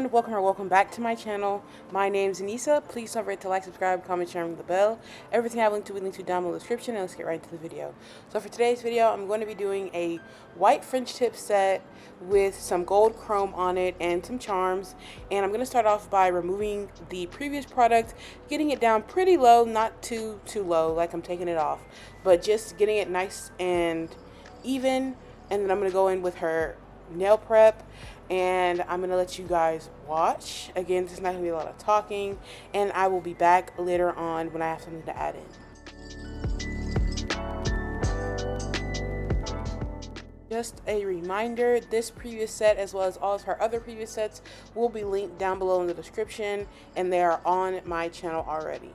everyone, welcome back to my channel. My name's Anisa. Please don't forget to like, subscribe, comment, share, and ring the bell. Everything I have linked to, we link to down below in the description, and let's get right into the video. So for today's video, I'm going to be doing a white French tip set with some gold chrome on it and some charms. And I'm going to start off by removing the previous product, getting it down pretty low, not too low like I'm taking it off, but just getting it nice and even. And then I'm going to go in with her nail prep, and I'm gonna let you guys watch. Again, there's not gonna be a lot of talking, and I will be back later on when I have something to add in. Just a reminder, this previous set as well as all of her other previous sets will be linked down below in the description, and they are on my channel already.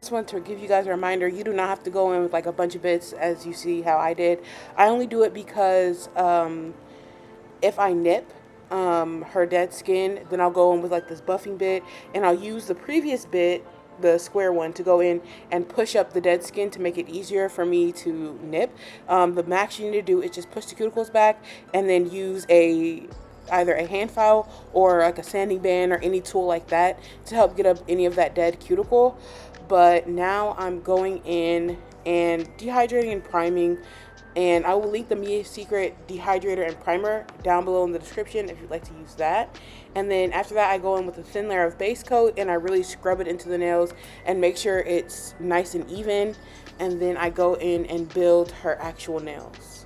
Just want to give you guys a reminder, you do not have to go in with like a bunch of bits as you see how I did. I only do it because if I nip her dead skin, then I'll go in with like this buffing bit, and I'll use the previous bit, the square one, to go in and push up the dead skin to make it easier for me to nip. The max you need to do is just push the cuticles back and then use either a hand file or like a sanding band or any tool like that to help get up any of that dead cuticle. But now I'm going in and dehydrating and priming, and I will link the Mia Secret dehydrator and primer down below in the description if you'd like to use that. And then after that, I go in with a thin layer of base coat and I really scrub it into the nails and make sure it's nice and even, and then I go in and build her actual nails.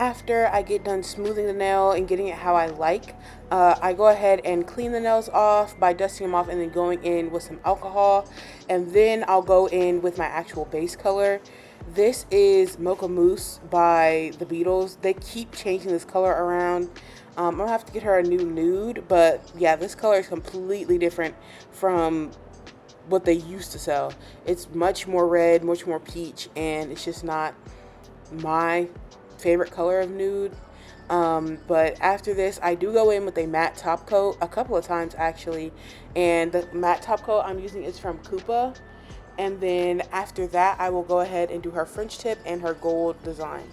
after I get done smoothing the nail and getting it how I like, I go ahead and clean the nails off by dusting them off and then going in with some alcohol, and then I'll go in with my actual base color. This is Mocha Mousse by the Beatles. They keep changing this color around. I'm gonna have to get her a new nude, but yeah, this color is completely different from what they used to sell. It's much more red, much more peach, and it's just not my favorite color of nude. But after this, I do go in with a matte top coat a couple of times actually, and the matte top coat I'm using is from Koopa. And then after that, I will go ahead and do her French tip and her gold design.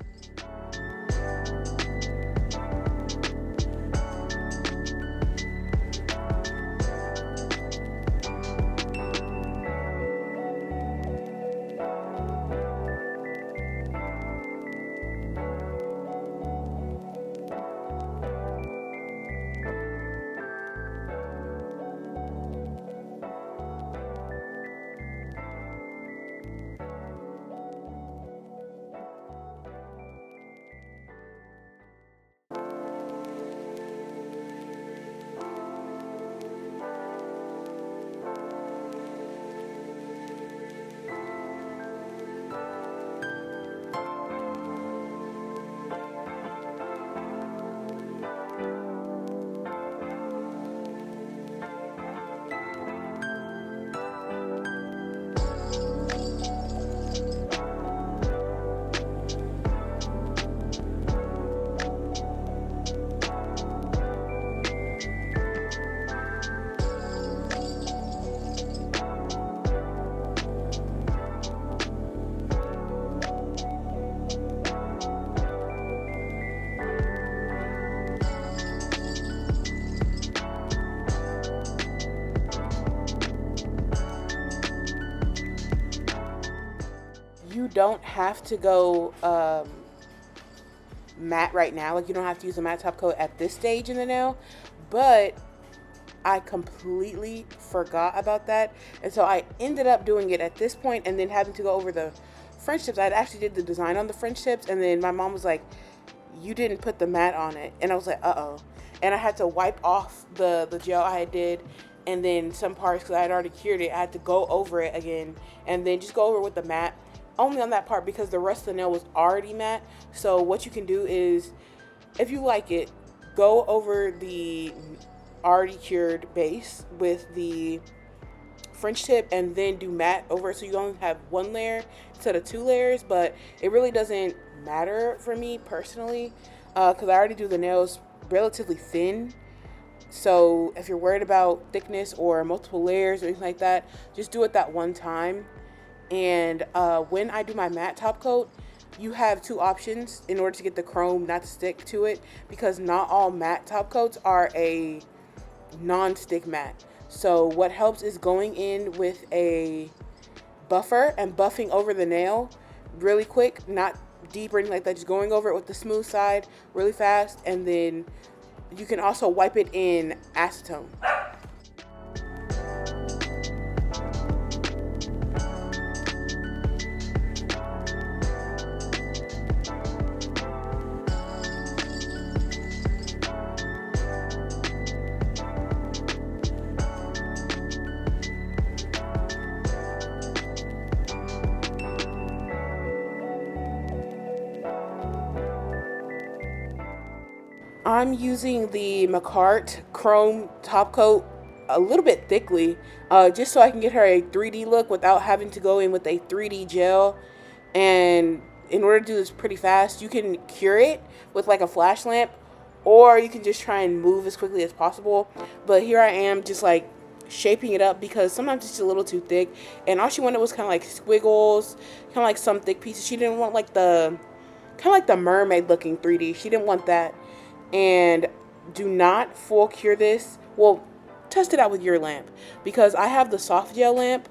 You don't have to go matte right now. Like, you don't have to use a matte top coat at this stage in the nail, but I completely forgot about that, and so I ended up doing it at this point and then having to go over the French tips. I actually did the design on the French tips, and then my mom was like, you didn't put the matte on it, and I was like, uh-oh. And I had to wipe off the gel I had did, and then some parts, because I had already cured it, I had to go over it again and then just go over with the matte only on that part because the rest of the nail was already matte. So what you can do is, if you like it, go over the already cured base with the French tip and then do matte over it, so you only have one layer instead of two layers. But it really doesn't matter for me personally, because I already do the nails relatively thin. So if you're worried about thickness or multiple layers or anything like that, just do it that one time. And when I do my matte top coat, you have two options in order to get the chrome not to stick to it, because not all matte top coats are a non-stick matte. So what helps is going in with a buffer and buffing over the nail really quick, not deep or anything like that, just going over it with the smooth side really fast, and then you can also wipe it in acetone. I'm using the Macart Chrome top coat a little bit thickly, just so I can get her a 3D look without having to go in with a 3D gel. And in order to do this pretty fast, you can cure it with like a flash lamp, or you can just try and move as quickly as possible. But here I am just like shaping it up, because sometimes it's just a little too thick, and all she wanted was kind of like squiggles, kind of like some thick pieces. She didn't want like the kind of like the mermaid looking 3D. She didn't want that. And do not full cure this. Well, test it out with your lamp, because I have the Sofgel lamp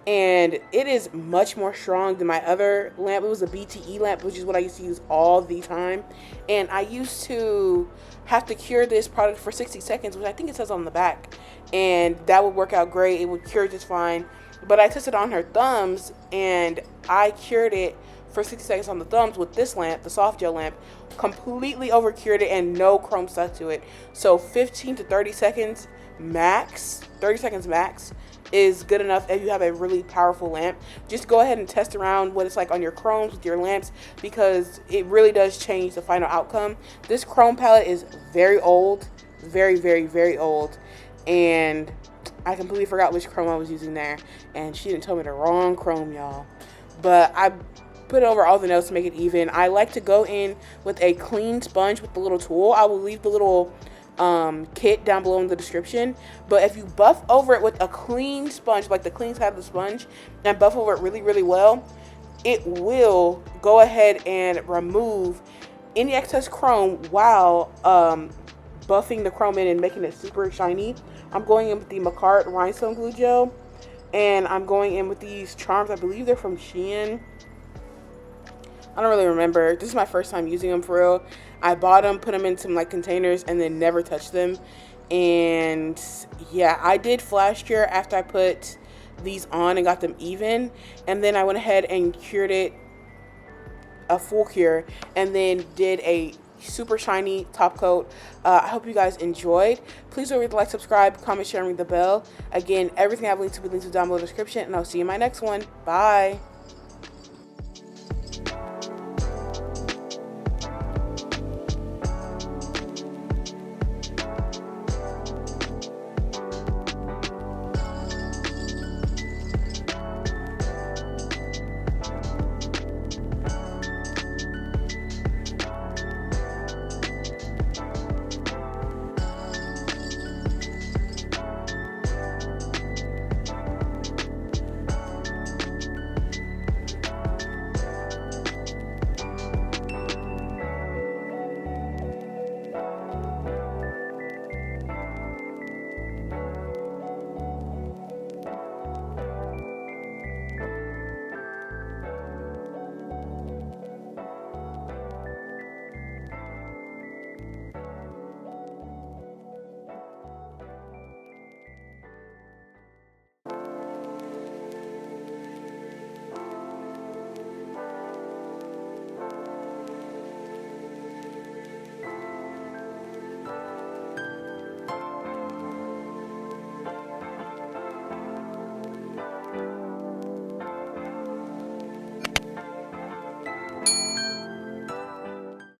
and it is much more strong than my other lamp. It was a BTE lamp, which is what I used to use all the time, and I used to have to cure this product for 60 seconds, which I think it says on the back, and that would work out great. It would cure just fine. But I tested on her thumbs, and I cured it for 60 seconds on the thumbs with this lamp, the soft gel lamp. Completely over cured it and no chrome stuck to it. So 15 to 30 seconds max, 30 seconds max is good enough if you have a really powerful lamp. Just go ahead and test around what it's like on your chromes with your lamps, because it really does change the final outcome. This chrome palette is very old, very, very, very old, and I completely forgot which chrome I was using there, and she didn't tell me the wrong chrome, y'all. But I put over all the notes to make it even. I like to go in with a clean sponge with the little tool. I will leave the little kit down below in the description. But if you buff over it with a clean sponge, like the clean side of the sponge, and buff over it really, really well, it will go ahead and remove any excess chrome while buffing the chrome in and making it super shiny. I'm going in with the Macart Rhinestone Glue Gel, and I'm going in with these charms. I believe they're from Shein. I don't really remember. This is my first time using them for real. I bought them, put them in some like containers, and then never touched them. And yeah, I did flash cure after I put these on and got them even. And then I went ahead and cured it, a full cure, and then did a super shiny top coat. I hope you guys enjoyed. Please don't forget to like, subscribe, comment, share, and ring the bell. Again, everything I have linked to will be linked down below in the description, and I'll see you in my next one. Bye.